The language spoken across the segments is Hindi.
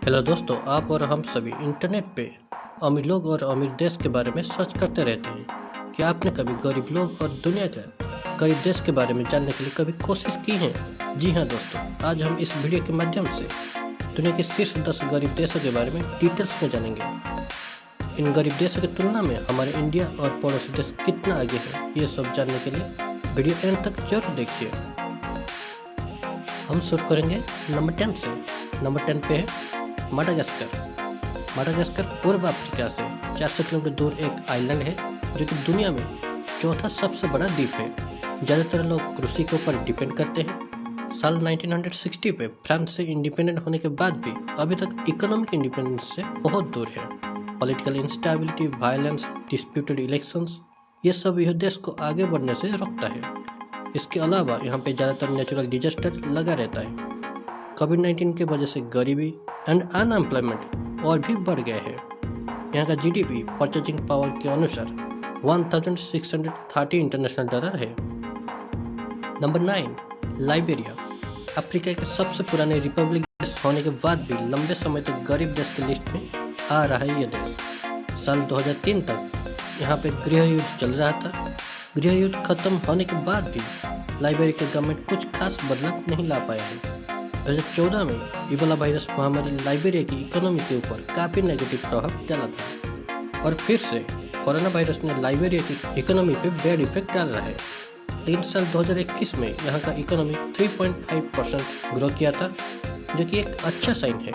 हेलो दोस्तों, आप और हम सभी इंटरनेट पे अमीर लोग और अमीर देश के बारे में सर्च करते रहते हैं। क्या आपने कभी गरीब लोग और दुनिया के गरीब देश के बारे में जानने के लिए कभी कोशिश की है? जी हाँ दोस्तों, आज हम इस वीडियो के माध्यम से दुनिया के शीर्ष 10 गरीब देशों के बारे में डिटेल्स में जानेंगे। इन गरीब देशों की तुलना में हमारे इंडिया और पड़ोसी देश कितना आगे है, ये सब जानने के लिए वीडियो एंड तक जरूर देखिए। हम शुरू करेंगे नंबर 10 से। नंबर 10 पे है माडागास्कर। माडागास्कर पूर्व अफ्रीका से 400 किलोमीटर दूर एक आइलैंड है जो कि दुनिया में चौथा सबसे बड़ा द्वीप है। ज़्यादातर लोग कृषि के ऊपर डिपेंड करते हैं। साल 1960 पे फ्रांस से इंडिपेंडेंट होने के बाद भी अभी तक इकोनॉमिक इंडिपेंडेंस से बहुत दूर है। Political instability, violence, disputed elections, ये सब यह देश को आगे बढ़ने से रोकता है। इसके अलावा यहाँ पे ज़्यादातर नेचुरल डिजास्टर लगा रहता है। कोविड-19 की वजह से गरीबी एंड अनएम्प्लॉयमेंट और भी बढ़ गए हैं। यहाँ का जीडीपी परचेजिंग पावर के अनुसार 1630 इंटरनेशनल डॉलर है। Number 9, Liberia. अफ्रीका के सबसे पुराने रिपब्लिक देश होने के बाद भी लंबे समय तक गरीब देश की लिस्ट में आ रहा है ये देश। साल 2003 तक यहाँ पे गृह युद्ध चल रहा था। गृह युद्ध खत्म होने के बाद भी लाइबेरिया की गवर्नमेंट कुछ खास बदलाव नहीं ला पाया है। 2014 में इबोला वायरस महामारी लाइबेरिया की इकोनॉमी के ऊपर काफी नेगेटिव प्रभाव डाला था और फिर से कोरोना वायरस ने लाइबेरिया की इकोनॉमी पे बैड इफेक्ट डाल रहा है। लेकिन साल 2021 में यहाँ का इकोनॉमी 3.5% ग्रो किया था, जो कि एक अच्छा साइन है।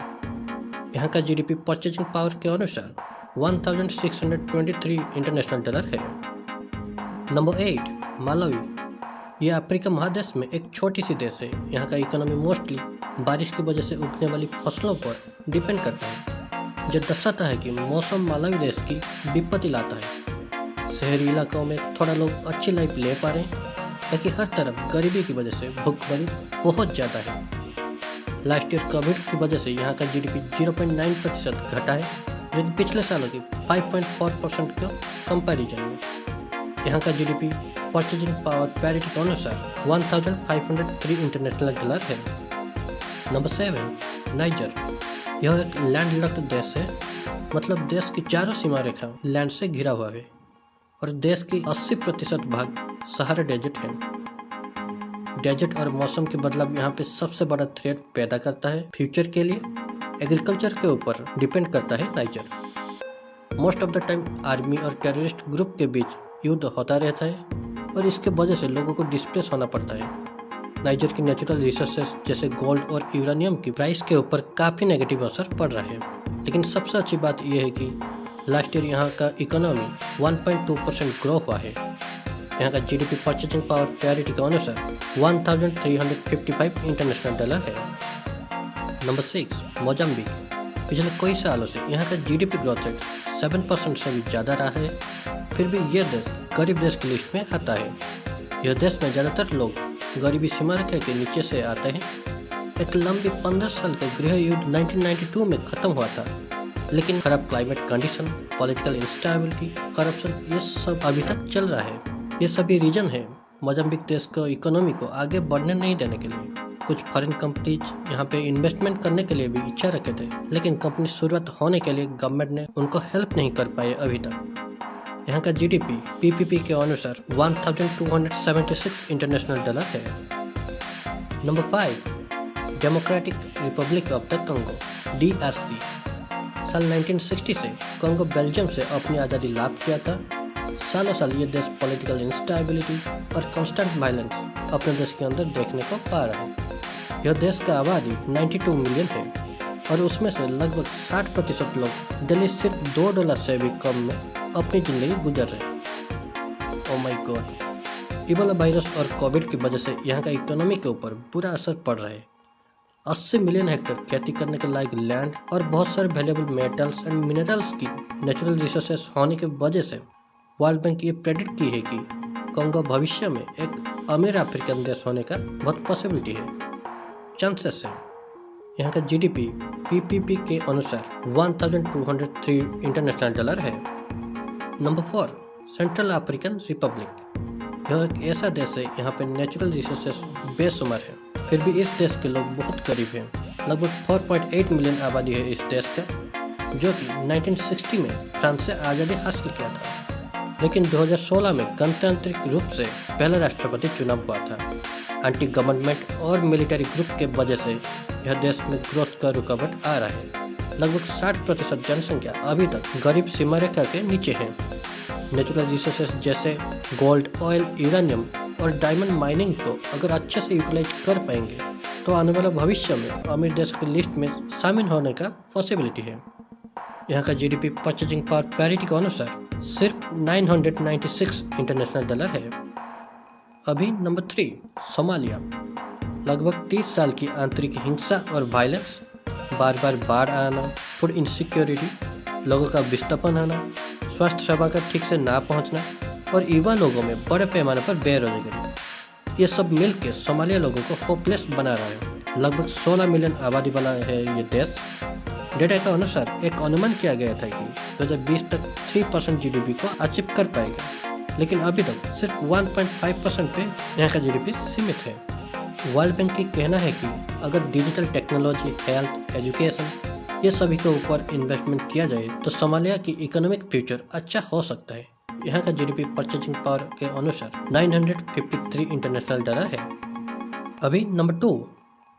यहाँ का जीडीपी परचेजिंग पावर के अनुसार 1623 इंटरनेशनल डॉलर है। Number 8, Malawi. यह अफ्रीका महादेश में एक छोटी सी देश है। यहाँ का इकोनॉमी मोस्टली बारिश की वजह से उगने वाली फसलों पर डिपेंड करता है, जो दर्शाता है कि मौसम मालावी देश की विपत्ति लाता है। शहरी इलाकों में थोड़ा लोग अच्छी लाइफ ले पा रहे हैं, लेकिन हर तरफ गरीबी की वजह से भूखमरी बहुत ज़्यादा है। लास्ट ईयर कोविड की वजह से यहाँ का जीडीपी 0.9% घटा है, जो कि पिछले सालों की 5.4% के कंपैरिजन में। यहाँ का जीडीपी परचेजिंग पावर पैरिटी के अनुसार 1503 इंटरनेशनल डॉलर है। Number 7, niger. यह एक लैंडलॉक्ड देश है, मतलब देश की चारों सीमा रेखा लैंड से घिरा हुआ है और देश की 80% भाग सहारा डेजर्ट है। डेजर्ट और मौसम के बदलाव यहाँ पे सबसे बड़ा थ्रेट पैदा करता है। फ्यूचर के लिए एग्रीकल्चर के ऊपर डिपेंड करता है niger. Most of the time army और टेररिस्ट ग्रुप के बीच युद्ध होता रहता है और इसके वजह से लोगों को डिस्प्लेस होना पड़ता है। नाइजर की नेचुरल रिसोर्सेज जैसे गोल्ड और यूरेनियम की प्राइस के ऊपर काफ़ी नेगेटिव असर पड़ रहा है। लेकिन सबसे अच्छी बात यह है कि लास्ट ईयर यहाँ का इकोनॉमी 1.2% ग्रो हुआ है। यहाँ का जीडीपी परचेजिंग पावर पैरिटी के अनुसार 1355 इंटरनेशनल डॉलर है। Number 6, Mozambique. पिछले कई सालों से यहाँ का जीडीपी ग्रोथ रेट 7% से भी ज़्यादा रहा है, फिर भी यह देश गरीब देश की लिस्ट में आता है। यह देश में ज़्यादातर लोग गरीबी सीमा रेखा के नीचे से आते हैं। एक लंबी 15 साल का गृह युद्ध 1992 में खत्म हुआ था, लेकिन खराब climate condition, political instability, corruption, ये सब अभी तक चल रहा है। ये सभी रीजन है मोजाम्बिक देश को इकोनॉमी को आगे बढ़ने नहीं देने के लिए। कुछ फॉरेन कंपनीज यहाँ पे इन्वेस्टमेंट करने के लिए भी इच्छा रखे थे, लेकिन कंपनी शुरुआत होने के लिए गवर्नमेंट ने उनको हेल्प नहीं कर पाए अभी तक। यहाँ का जीडीपी पीपीपी के अनुसार 1276 इंटरनेशनल डॉलर है। Number 5, democratic Republic of the कंगो, DRC। साल 1960 से कंगो बेल्जियम से अपनी आज़ादी लाभ किया था। सालों साल ये देश पॉलिटिकल इंस्टेबिलिटी और कांस्टेंट वायलेंस अपने देश के अंदर देखने को पा रहा है। यह देश का आबादी 92 मिलियन है और उसमें से लगभग 60% लोग डेली सिर्फ $2 से भी कम में अपनी जिंदगी गुजर रहे हैं। Oh my God, Ebola virus और कोविड की वजह से यहाँ का इकोनॉमी के ऊपर बुरा असर पड़ रहा है। 80 मिलियन हेक्टेयर खेती करने के लायक लैंड और बहुत सारे वैल्यूएबल मेटल्स एंड मिनरल्स की नेचुरल रिसोर्सेस होने की वजह से वर्ल्ड बैंक ये प्रेडिक्ट की है कि कंगो भविष्य में एक अमीर अफ्रीकन देश होने का बहुत पॉसिबिलिटी है, चांसेस है। यहाँ का जीडीपी पीपीपी के अनुसार 1203 इंटरनेशनल डॉलर है। Number 4, central African Republic. यह एक ऐसा देश है, यहाँ पे नेचुरल रिसोर्सेस बेशुमार है, फिर भी इस देश के लोग बहुत गरीब हैं। लगभग 4.8 मिलियन आबादी है इस देश का, जो कि 1960 में फ्रांस से आज़ादी हासिल किया था। लेकिन 2016 में गणतांत्रिक रूप से पहला राष्ट्रपति चुनाव हुआ था। एंटी गवर्नमेंट और मिलिट्री ग्रुप के वजह से यह देश में ग्रोथ का रुकावट आ रहा है। लगभग 60% जनसंख्या अभी तक गरीब सीमा रेखा के नीचे है। नेचुरल रिसोर्सेज जैसे गोल्ड, ऑयल, यूरेनियम और डायमंड माइनिंग को अगर अच्छे से यूटिलाइज कर पाएंगे तो आने वाला भविष्य में अमीर देश की लिस्ट में शामिल होने का पॉसिबिलिटी है। यहाँ का जीडीपी परचेजिंग पावर पैरिटी के अनुसार सिर्फ 996 इंटरनेशनल डॉलर है। अभी नंबर 3 सोमालिया। लगभग 30 साल की आंतरिक हिंसा और वायलेंस, बार बार बाढ़ आना, फूड इनसिक्योरिटी, लोगों का विस्थापन होना, स्वास्थ्य सेवा का ठीक से ना पहुंचना और युवा लोगों में बड़े पैमाने पर बेरोजगारी, ये सब मिलकर सोमालिया लोगों को होपलेस बना रहा है। लगभग 16 मिलियन आबादी वाला है ये देश। डेटा के अनुसार एक अनुमान किया गया था कि 2020 तक 3% जीडीपी को अचीव कर पाएगा, लेकिन अभी तक सिर्फ 1.5% पे यहाँ का जीडीपी सीमित है। वर्ल्ड बैंक की कहना है कि अगर डिजिटल टेक्नोलॉजी, हेल्थ, एजुकेशन ये सभी के ऊपर इन्वेस्टमेंट किया जाए तो सोमालिया की इकोनॉमिक फ्यूचर अच्छा हो सकता है। यहाँ का जीडीपी परचेजिंग पावर के अनुसार 953 इंटरनेशनल डॉलर है। अभी नंबर 2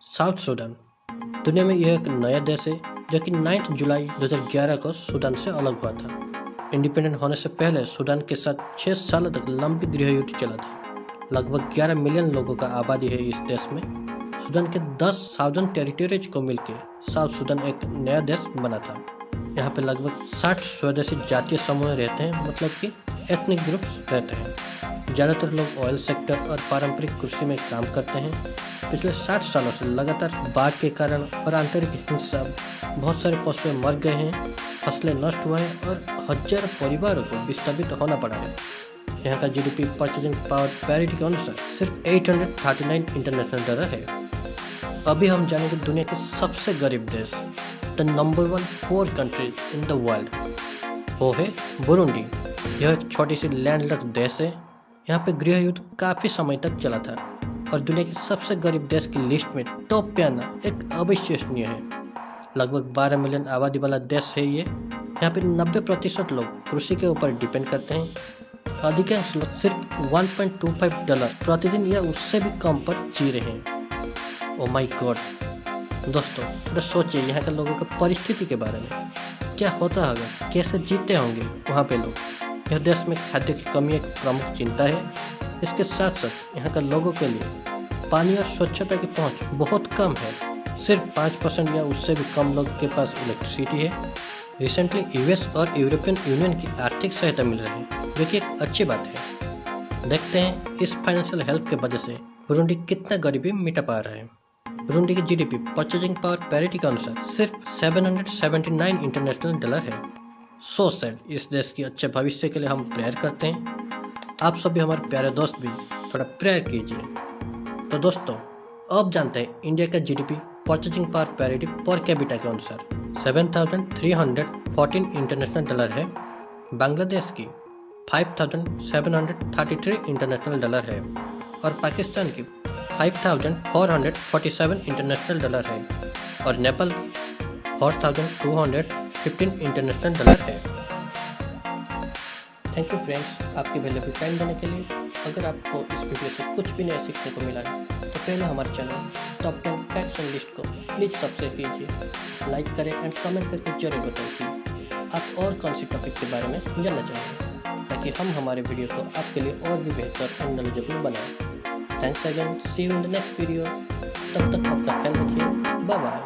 साउथ सूडान। दुनिया में यह एक नया देश है जो कि 9 जुलाई 2011 को सूडान से अलग हुआ था। इंडिपेंडेंट होने से पहले सूडान के साथ 6 सालों तक लंबी गृह युद्ध चला था। लगभग 11 मिलियन लोगों का आबादी है इस देश में। सूडान के 10 साउदर्न टेरिटरीज को मिलकर साउथ सूडान एक नया देश बना था। यहाँ पे लगभग 60 स्वदेशी जातीय समूह रहते हैं, मतलब कि एथनिक ग्रुप्स रहते हैं। ज़्यादातर लोग ऑयल सेक्टर और पारंपरिक कृषि में काम करते हैं। पिछले 60 सालों से लगातार बाढ़ के कारण और आंतरिक हिंसा बहुत सारे पशु मर गए हैं, फसलें नष्ट हुए हैं और हजारों परिवारों को विस्थापित होना पड़ा है। यहाँ का जीडीपी परचेजिंग पावर पैरिटी के अनुसार सिर्फ 839 इंटरनेशनल डॉलर है। अभी हम जानेंगे दुनिया के सबसे गरीब देश, the number 1 poor country in the world, वो है बुरुंडी। यह एक छोटी सी लैंडलॉक देश है। यहाँ पे गृह युद्ध काफी समय तक चला था और दुनिया के सबसे गरीब देश की लिस्ट में टॉप पे आना एक अविश्वसनीय है। लगभग 12 मिलियन आबादी वाला देश है ये। यहाँ पे 90% लोग कृषि के ऊपर डिपेंड करते हैं। अधिकांश लोग सिर्फ $1.25 प्रतिदिन या उससे भी कम पर जी रहे हैं। ओ माय गॉड दोस्तों, थोड़ा सोचिए यहाँ के लोगों की परिस्थिति के बारे में। क्या होता होगा, कैसे जीते होंगे वहाँ पे लोग। यह देश में खाद्य की कमी एक प्रमुख चिंता है। इसके साथ साथ यहाँ के लोगों के लिए पानी और स्वच्छता की पहुँच बहुत कम है। सिर्फ 5% या उससे भी कम लोग के पास इलेक्ट्रिसिटी है। रिसेंटली यूएस और यूरोपियन यूनियन की आर्थिक सहायता मिल रही है, जो कि एक अच्छी बात है। देखते हैं इस फाइनेंशियल हेल्प के वजह से बुरुंडी कितना गरीबी मिटा पा रहा है। बुरुंडी की जीडीपी परचेजिंग पावर पैरिटी के अनुसार सिर्फ 779 इंटरनेशनल डॉलर है। So sad. इस देश की अच्छे भविष्य के लिए हम प्रेयर करते हैं। आप सभी हमारे प्यारे दोस्त भी थोड़ा प्रेयर कीजिए। तो दोस्तों, अब जानते हैं इंडिया का GDP purchasing power parity per capita के अनुसार 7,314 इंटरनेशनल डॉलर है। बांग्लादेश की 5,733 इंटरनेशनल डॉलर है और पाकिस्तान की 5,447 इंटरनेशनल डॉलर है और नेपाल 4,215 इंटरनेशनल डॉलर है। थैंक यू फ्रेंड्स, आपके वैल्यूएबल टाइम देने के लिए। अगर आपको इस वीडियो से कुछ भी नया सीखने को मिला है तो पहले हमारे channel top 10 facts and list को प्लीज़ सब्सक्राइब कीजिए, लाइक करें एंड कमेंट करके जरूर बताएं कि आप और कौन सी टॉपिक के बारे में जानना चाहेंगे, ताकि हम हमारे वीडियो को आपके लिए और भी बेहतर एंड नॉलेजेबल बनाएं। Thanks again, see you in the next video. तब तक अपना ख्याल रखिए, बाय बाय।